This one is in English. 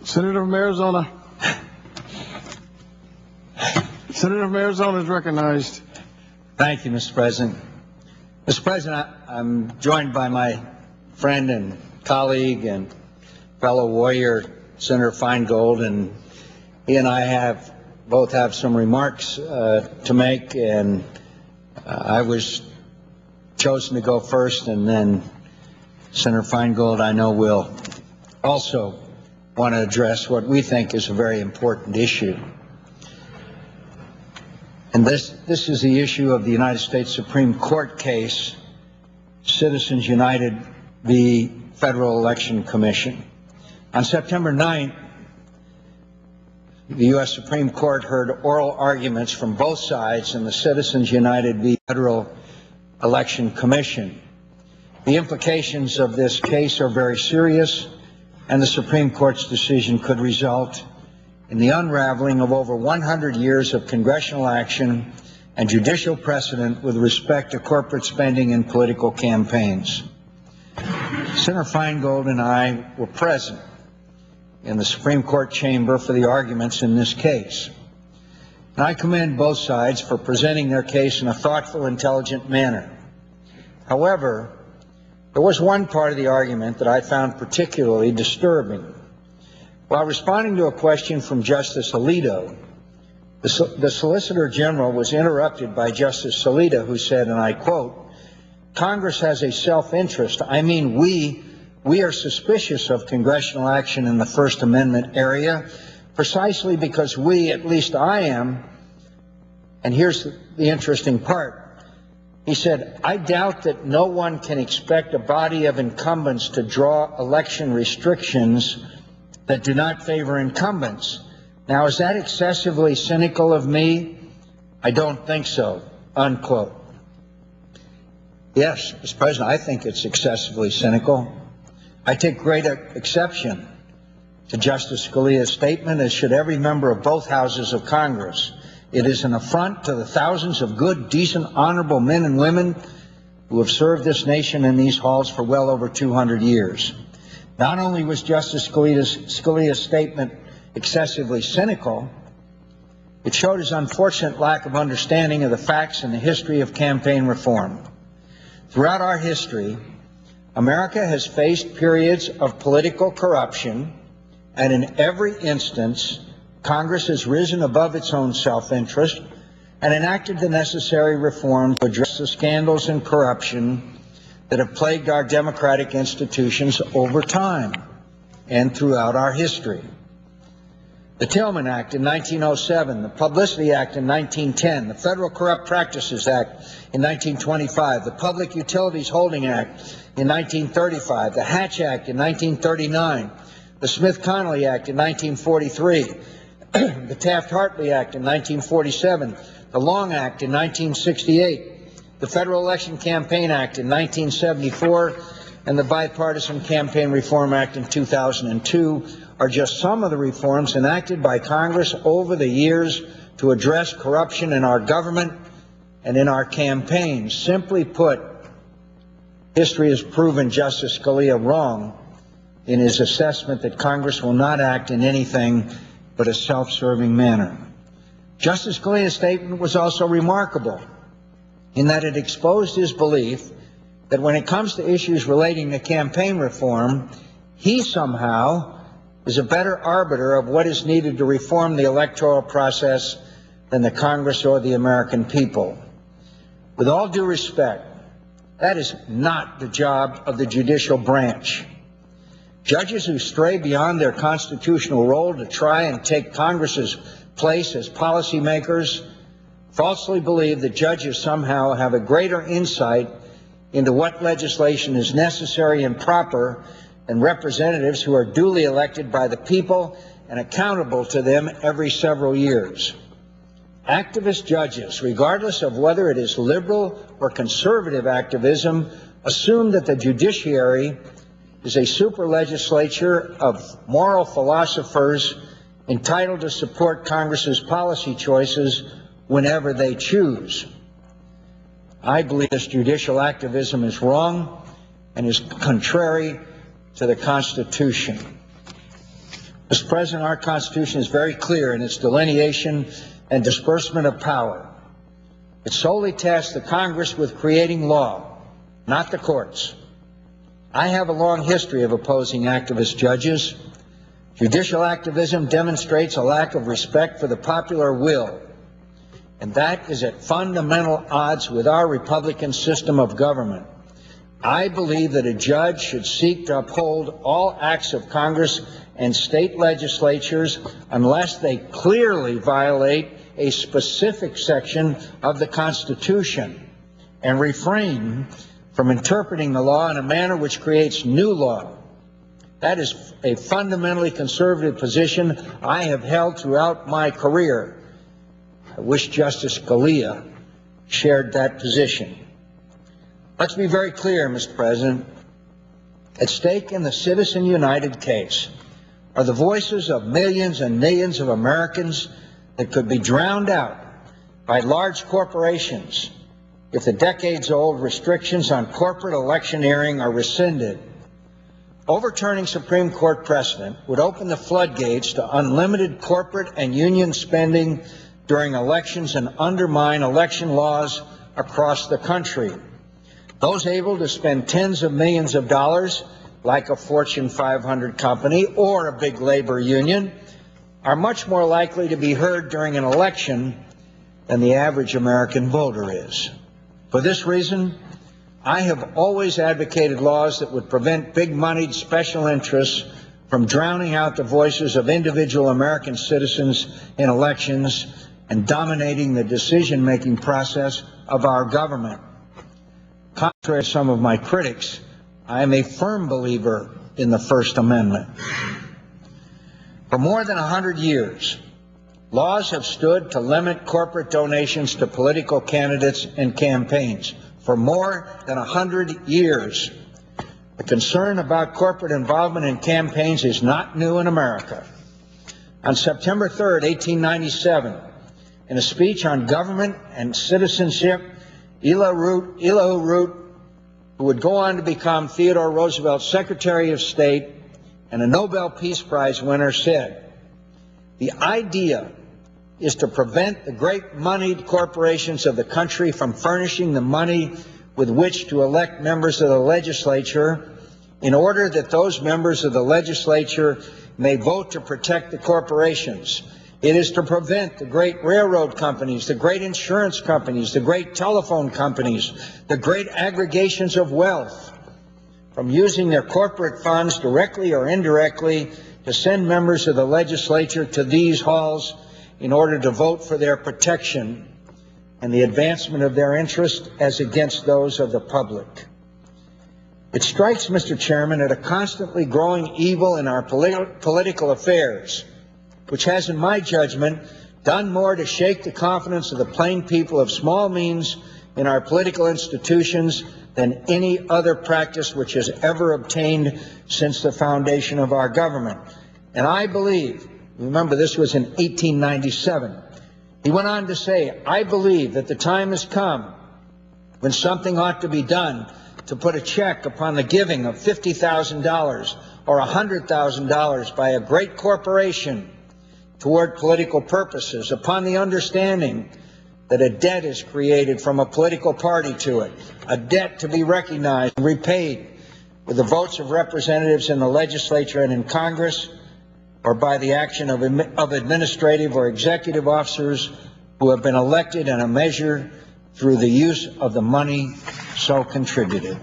Senator from Arizona. Senator from Arizona is recognized. Thank you, Mr. President. Mr. President, I'm joined by my friend and colleague and fellow warrior, Senator Feingold, and he and I both have some remarks to make, and I was chosen to go first, and then Senator Feingold, I know, will also want to address what we think is a very important issue. And this is the issue of the United States Supreme Court case, Citizens United v. Federal Election Commission. On September 9th, the U.S. Supreme Court heard oral arguments from both sides in the Citizens United v. Federal Election Commission. The implications of this case are very serious, and the Supreme Court's decision could result in the unraveling of over 100 years of congressional action and judicial precedent with respect to corporate spending in political campaigns. Senator Feingold and I were present in the Supreme Court chamber for the arguments in this case. And I commend both sides for presenting their case in a thoughtful, intelligent manner. However, there was one part of the argument that I found particularly disturbing. While responding to a question from Justice Alito, the Solicitor General was interrupted by Justice Alito, who said, and I quote, "Congress has a self-interest. I mean, we are suspicious of congressional action in the First Amendment area precisely because we, at least I am," and here's the interesting part. He said, "I doubt that no one can expect a body of incumbents to draw election restrictions that do not favor incumbents. Now, is that excessively cynical of me? I don't think so," unquote. Yes, Mr. President, I think it's excessively cynical. I take great exception to Justice Scalia's statement, as should every member of both houses of Congress. It is an affront to the thousands of good, decent, honorable men and women who have served this nation in these halls for well over 200 years. Not only was Justice Scalia's statement excessively cynical, it showed his unfortunate lack of understanding of the facts and the history of campaign reform. Throughout our history, America has faced periods of political corruption, and in every instance, Congress has risen above its own self-interest and enacted the necessary reform to address the scandals and corruption that have plagued our democratic institutions over time and throughout our history. The Tillman Act in 1907, the Publicity Act in 1910, the Federal Corrupt Practices Act in 1925, the Public Utilities Holding Act in 1935, the Hatch Act in 1939, the Smith-Connolly Act in 1943, the Taft-Hartley Act in 1947, the Long Act in 1968, the Federal Election Campaign Act in 1974, and the Bipartisan Campaign Reform Act in 2002 are just some of the reforms enacted by Congress over the years to address corruption in our government and in our campaigns. Simply put, history has proven Justice Scalia wrong in his assessment that Congress will not act in anything but a self-serving manner. Justice Scalia's statement was also remarkable in that it exposed his belief that when it comes to issues relating to campaign reform, he somehow is a better arbiter of what is needed to reform the electoral process than the Congress or the American people. With all due respect, that is not the job of the judicial branch. Judges who stray beyond their constitutional role to try and take Congress's place as policymakers falsely believe that judges somehow have a greater insight into what legislation is necessary and proper than representatives who are duly elected by the people and accountable to them every several years. Activist judges, regardless of whether it is liberal or conservative activism, assume that the judiciary is a super legislature of moral philosophers entitled to support Congress's policy choices whenever they choose. I believe this judicial activism is wrong and is contrary to the Constitution. Mr. President, our Constitution is very clear in its delineation and disbursement of power. It solely tasks the Congress with creating law, not the courts. I have a long history of opposing activist judges. Judicial activism demonstrates a lack of respect for the popular will, and that is at fundamental odds with our Republican system of government. I believe that a judge should seek to uphold all acts of Congress and state legislatures unless they clearly violate a specific section of the Constitution and refrain from interpreting the law in a manner which creates new law. That is a fundamentally conservative position I have held throughout my career. I wish Justice Scalia shared that position. Let's be very clear, Mr. President. At stake in the Citizen United case are the voices of millions and millions of Americans that could be drowned out by large corporations if the decades-old restrictions on corporate electioneering are rescinded. Overturning Supreme Court precedent would open the floodgates to unlimited corporate and union spending during elections and undermine election laws across the country. Those able to spend tens of millions of dollars, like a Fortune 500 company or a big labor union, are much more likely to be heard during an election than the average American voter is. For this reason, I have always advocated laws that would prevent big-moneyed special interests from drowning out the voices of individual American citizens in elections and dominating the decision-making process of our government. Contrary to some of my critics, I am a firm believer in the First Amendment. For more than 100 years, laws have stood to limit corporate donations to political candidates and campaigns. For more than 100 years, the concern about corporate involvement in campaigns is not new in America. On September 3rd, 1897, in a speech on government and citizenship, Elihu Root, who would go on to become Theodore Roosevelt's Secretary of State and a Nobel Peace Prize winner, said, "The idea is to prevent the great moneyed corporations of the country from furnishing the money with which to elect members of the legislature in order that those members of the legislature may vote to protect the corporations. It is to prevent the great railroad companies, the great insurance companies, the great telephone companies, the great aggregations of wealth from using their corporate funds directly or indirectly to send members of the legislature to these halls in order to vote for their protection and the advancement of their interests as against those of the public." It strikes, Mr. Chairman, at a constantly growing evil in our political affairs, which has, in my judgment, done more to shake the confidence of the plain people of small means in our political institutions than any other practice which has ever obtained since the foundation of our government. And I believe, remember this was in 1897, he went on to say, "I believe that the time has come when something ought to be done to put a check upon the giving of $50,000 or $100,000 by a great corporation toward political purposes, upon the understanding that a debt is created from a political party to it, a debt to be recognized and repaid with the votes of representatives in the legislature and in Congress, or by the action of administrative or executive officers who have been elected in a measure through the use of the money so contributed."